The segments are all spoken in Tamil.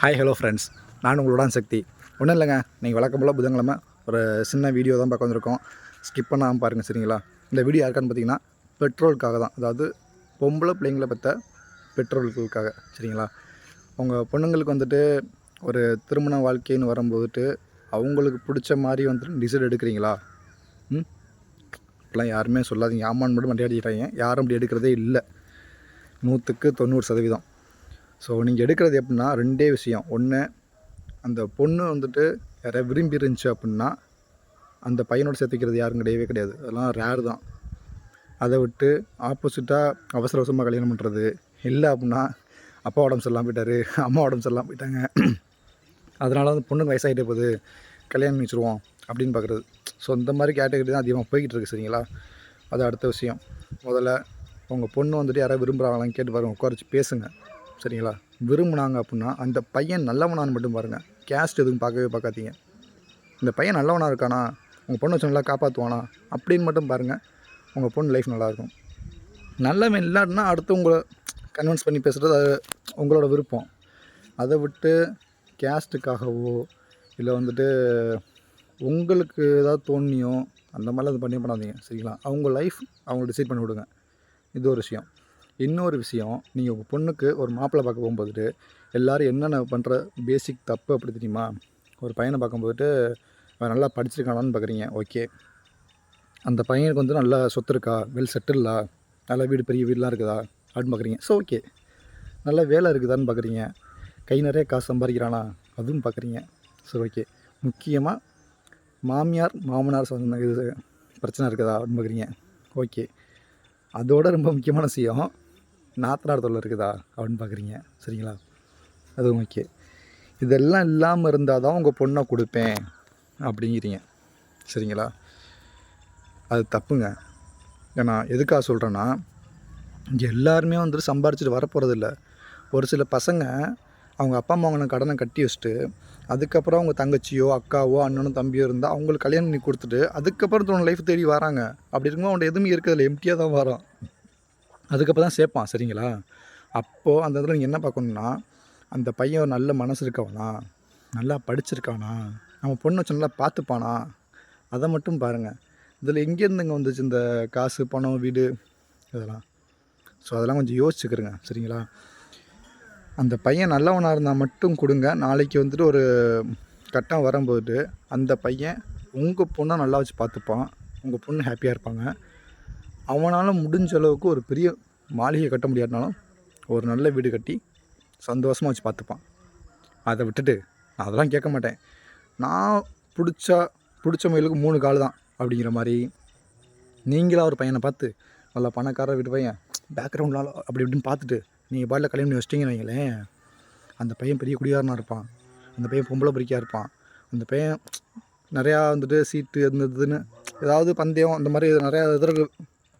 ஹாய் ஹலோ ஃப்ரெண்ட்ஸ், நான் உங்களோட சக்தி. ஒன்றும் இல்லைங்க, நீங்கள் வழக்கம் போல் புதன்கிழமை ஒரு சின்ன வீடியோ தான் பார்க்க வந்திருக்கோம். ஸ்கிப் பண்ணாமல் பாருங்கள், சரிங்களா? இந்த வீடியோ யாருக்கான்னு பார்த்தீங்கன்னா பெட்ரோலுக்காக தான். அதாவது பொம்பளை பிள்ளைங்களை பற்ற பெட்ரோல்களுக்காக, சரிங்களா? உங்கள் பொண்ணுங்களுக்கு வந்துட்டு ஒரு திருமண வாழ்க்கைன்னு வரும்போதுட்டு அவங்களுக்கு பிடிச்ச மாதிரி வந்துட்டு டிசைட் எடுக்கிறீங்களா? இப்போலாம் யாருமே சொல்லாதீங்க, ஆமான்னு மட்டும் மண்டையாடிட்டாங்க. யாரும் அப்படி எடுக்கிறதே இல்லை, 100க்கு 90%. ஸோ நீங்கள் எடுக்கிறது எப்படின்னா ரெண்டே விஷயம். ஒன்று, அந்த பொண்ணு வந்துட்டு யாராவது விரும்பி இருந்துச்சு அப்படின்னா அந்த பையனோட சேர்த்துக்கிறது யாரும் கிடையவே கிடையாது. அதெல்லாம் ரேர் தான். அதை விட்டு ஆப்போசிட்டாக அவசர அவசரமாக கல்யாணம் பண்ணுறது, இல்லை அப்படின்னா அப்பா உடம்பு சரியில்லாமல் போயிட்டார், அம்மா உடம்பு சரியில்லாமல் போயிட்டாங்க, அதனால வந்து பொண்ணுக்கு வயசாகிட்டே போகுது, கல்யாணம் வச்சுருவோம் அப்படின்னு பார்க்குறது. ஸோ இந்த மாதிரி கேட்டகரி தான் அதிகமாக போய்கிட்டு இருக்குது, சரிங்களா? அது அடுத்த விஷயம். முதல்ல உங்கள் பொண்ணு வந்துட்டு யாராவது விரும்புகிறாங்களான்னு கேட்டு பாருங்கள், உட்காரிச்சு பேசுங்க, சரிங்களா? விரும்புனாங்க அப்படின்னா அந்த பையன் நல்லவனான்னு மட்டும் பாருங்கள், கேஸ்ட் எதுவும் பார்க்கவே பார்க்காதீங்க. இந்த பையன் நல்லவனாக இருக்கானா, உங்கள் பொண்ணு வச்சு நல்லா காப்பாற்றுவானா அப்படின்னு மட்டும் பாருங்கள். உங்கள் பொண்ணு லைஃப் நல்லாயிருக்கும். நல்லவன் இல்லாட்டினா அடுத்து உங்களை கன்வின்ஸ் பண்ணி பேசுகிறது அது உங்களோட விருப்பம். அதை விட்டு கேஸ்ட்டுக்காகவோ இல்லை வந்துட்டு உங்களுக்கு ஏதாவது தோணியோ அந்த மாதிரிலாம் அது பண்ணாதீங்க, சரிங்களா? அவங்க லைஃப் அவங்க டிசைட் பண்ணி விடுங்க. இது ஒரு விஷயம். இன்னொரு விஷயம், நீங்கள் உங்கள் பொண்ணுக்கு ஒரு மாப்பிள்ளை பார்க்க போகும்போதுட்டு எல்லோரும் என்னென்ன பண்ணுற பேசிக் தப்பு அப்படி தெரியுமா? ஒரு பையனை பார்க்கும்போதுட்டு அவன் நல்லா படிச்சிருக்கானான்னு பார்க்குறீங்க, ஓகே. அந்த பையனுக்கு வந்து நல்லா சொத்து இருக்கா, வெல் செட்டில்டா, நல்ல வீடு, பெரிய வீடெலாம் இருக்குதா அப்படின்னு பார்க்குறீங்க, ஸோ ஓகே. நல்ல வேலை இருக்குதான்னு பார்க்குறீங்க, கை நிறைய காசு சம்பாதிக்கிறானா அதுவும் பார்க்குறீங்க, ஸோ ஓகே. முக்கியமாக மாமியார் மாமனார் இது பிரச்சனை இருக்குதா அப்படின்னு பார்க்குறீங்க, ஓகே. அதோட ரொம்ப முக்கியமான விஷயம், நாத்தனார் தொல்லை இருக்குதா அப்படின்னு பார்க்குறீங்க, சரிங்களா? அதுவும் ஓகே. இதெல்லாம் இல்லாமல் இருந்தால் தான் உங்கள் பொண்ணை கொடுப்பேன் அப்படிங்கிறீங்க, சரிங்களா? அது தப்புங்க. ஏன்னா எதுக்காக சொல்கிறேன்னா, இங்கே எல்லாருமே வந்துட்டு சம்பாரிச்சிட்டு வரப்போகிறதில்ல. ஒரு சில பசங்க அவங்க அப்பா அம்மா வாங்கின கடனை கட்டி வச்சுட்டு அதுக்கப்புறம் அவங்க தங்கச்சியோ அக்காவோ அண்ணனோ தம்பியோ இருந்தால் அவங்களுக்கு கல்யாணம் பண்ணி கொடுத்துட்டு அதுக்கப்புறம் தன்னோட லைஃப் தேடி வராங்க. அப்படி இருக்கும்போது அவன் எதுவுமே இருக்கிறதில்ல, எம்டியாக தான் வரான். அதுக்கப்புறம் தான் சேர்ப்பான், சரிங்களா? அப்போது அந்த இடத்துல நீங்கள் என்ன பார்க்கணுன்னா, அந்த பையன் ஒரு நல்ல மனசு இருக்கவனா, நல்லா படிச்சிருக்கானா, நம்ம பொண்ணை வச்சு நல்லா பார்த்துப்பானா, அதை மட்டும் பாருங்கள். இதில் எங்கேருந்துங்க வந்துச்சு இந்த காசு, பணம், வீடு இதெல்லாம்? ஸோ அதெல்லாம் கொஞ்சம் யோசிச்சுக்கிறங்க, சரிங்களா? அந்த பையன் நல்லவனாக இருந்தால் மட்டும் கொடுங்க. நாளைக்கு வந்துட்டு ஒரு கட்டம் வரும்போது அந்த பையன் உங்கள் பொண்ணை நல்லா வச்சு பார்த்துப்பான், உங்கள் பொண்ணு ஹாப்பியாக இருப்பாங்க. அவனால் முடிஞ்ச அளவுக்கு ஒரு பெரிய மாளிகை கட்ட முடியாட்டினாலும் ஒரு நல்ல வீடு கட்டி சந்தோஷமாக வச்சு பார்த்துப்பான். அதை விட்டுட்டு அதெல்லாம் கேட்க மாட்டேன், நான் பிடிச்ச மயிலுக்கு 3 கால் தான் அப்படிங்கிற மாதிரி நீங்களாக ஒரு பையனை பார்த்து நல்லா பணக்கார வீட்டு பையன் பேக்ரவுண்ட்லாம் அப்படி இப்படின்னு பார்த்துட்டு நீங்கள் பாட்டில் கல்யாணம் பண்ணி வச்சிட்டிங்கன்னு வைங்களேன், அந்த பையன் பெரிய குடிகாரனாக இருப்பான், அந்த பையன் பொம்பளை பொறிக்காக இருப்பான், அந்த பையன் நிறையா வந்துட்டு சீட்டு இருந்ததுன்னு ஏதாவது பந்தயம் அந்த மாதிரி நிறையா இதர்கள்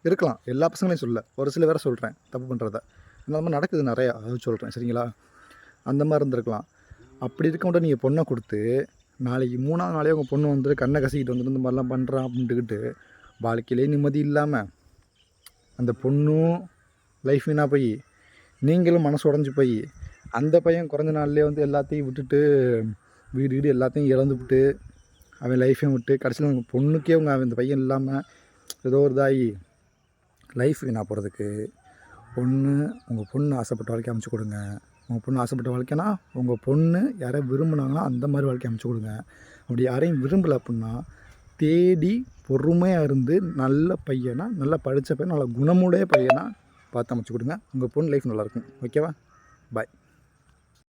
இருக்கலாம். எல்லா பசங்களையும் சொல்ல, ஒரு சில பேரை சொல்கிறேன் தப்பு பண்ணுறத. இந்த மாதிரி நடக்குது நிறையா, அது சொல்கிறேன், சரிங்களா? அந்த மாதிரி இருந்திருக்கலாம். அப்படி இருக்கவங்கள்ட்ட நீங்கள் பொண்ணை கொடுத்து நாளைக்கு 3ஆவது நாளே உங்கள் பொண்ணு வந்துட்டு கண்ணை கசிக்கிட்டு வந்துட்டு இந்த மாதிரிலாம் பண்ணுறான் அப்படின்ட்டுக்கிட்டு வாழ்க்கையிலே நிம்மதி இல்லாமல் அந்த பொண்ணும் லைஃப் வீணாக போய் நீங்களும் மனசு உடஞ்சி போய் அந்த பையன் குறைஞ்ச நாள்லேயே வந்து எல்லாத்தையும் விட்டுட்டு வீடு வீடு எல்லாத்தையும் இழந்துவிட்டு அவன் லைஃப்பையும் விட்டு கடைசியில் உங்கள் பொண்ணுக்கே அவன் இந்த பையன் இல்லாமல் ஏதோ ஒரு இதாகி லைஃப் வீணாக போகிறதுக்கு ஒன்று உங்கள் பொண்ணு ஆசைப்பட்ட வாழ்க்கை அமைச்சு கொடுங்க. உங்கள் பொண்ணு ஆசைப்பட்ட வாழ்க்கைனா உங்கள் பொண்ணு யாரையும் விரும்புனாங்கன்னா அந்த மாதிரி வாழ்க்கை அமைச்சு கொடுங்க. அப்படி யாரையும் விரும்பலை அப்படின்னா தேடி பொறுமையாக இருந்து நல்ல பையனா, நல்லா படித்த பையன், நல்ல குணமுடைய பையனாக பார்த்து அமைச்சு கொடுங்க. உங்கள் பொண்ணு லைஃப் நல்லாயிருக்கும், ஓகேவா? பாய்.